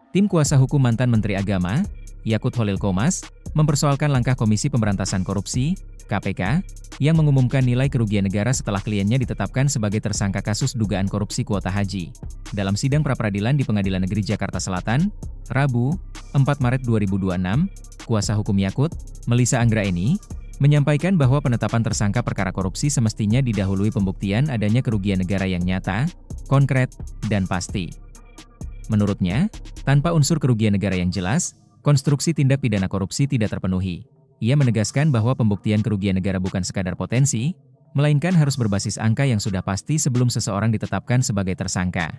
Tim kuasa hukum mantan Menteri Agama, Yakut Holil Qomas, mempersoalkan langkah Komisi Pemberantasan Korupsi, KPK, yang mengumumkan nilai kerugian negara setelah kliennya ditetapkan sebagai tersangka kasus dugaan korupsi kuota haji. Dalam sidang pra-peradilan di Pengadilan Negeri Jakarta Selatan, Rabu, 4 Maret 2026, kuasa hukum Yakut, Melissa Anggraeni, menyampaikan bahwa penetapan tersangka perkara korupsi semestinya didahului pembuktian adanya kerugian negara yang nyata, konkret, dan pasti. Menurutnya, tanpa unsur kerugian negara yang jelas, konstruksi tindak pidana korupsi tidak terpenuhi. Ia menegaskan bahwa pembuktian kerugian negara bukan sekadar potensi, melainkan harus berbasis angka yang sudah pasti sebelum seseorang ditetapkan sebagai tersangka.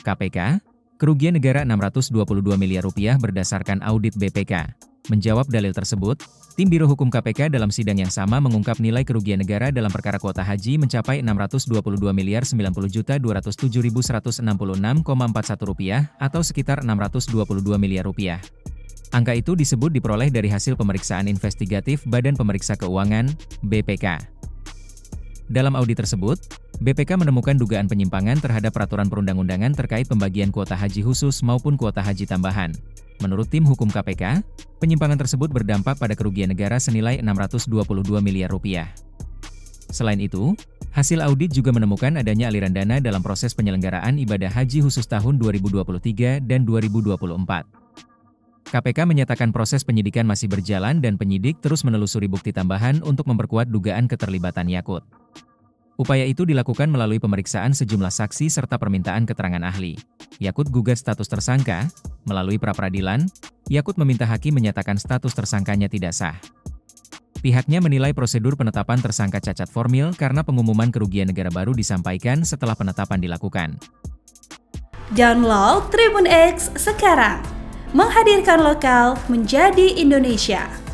KPK, kerugian negara 622 miliar rupiah berdasarkan audit BPK. Menjawab dalil tersebut, tim Biro Hukum KPK dalam sidang yang sama mengungkap nilai kerugian negara dalam perkara kuota haji mencapai 622 miliar 90.207.166,41 rupiah atau sekitar 622 miliar rupiah. Angka itu disebut diperoleh dari hasil pemeriksaan investigatif Badan Pemeriksa Keuangan, BPK. Dalam audit tersebut, BPK menemukan dugaan penyimpangan terhadap peraturan perundang-undangan terkait pembagian kuota haji khusus maupun kuota haji tambahan. Menurut tim hukum KPK, penyimpangan tersebut berdampak pada kerugian negara senilai 622 miliar rupiah. Selain itu, hasil audit juga menemukan adanya aliran dana dalam proses penyelenggaraan ibadah haji khusus tahun 2023 dan 2024. KPK menyatakan proses penyidikan masih berjalan dan penyidik terus menelusuri bukti tambahan untuk memperkuat dugaan keterlibatan Yakut. Upaya itu dilakukan melalui pemeriksaan sejumlah saksi serta permintaan keterangan ahli. Yakut gugat status tersangka. Melalui pra-peradilan, Yakut meminta hakim menyatakan status tersangkanya tidak sah. Pihaknya menilai prosedur penetapan tersangka cacat formil karena pengumuman kerugian negara baru disampaikan setelah penetapan dilakukan. Download Tribun X sekarang, menghadirkan lokal menjadi Indonesia.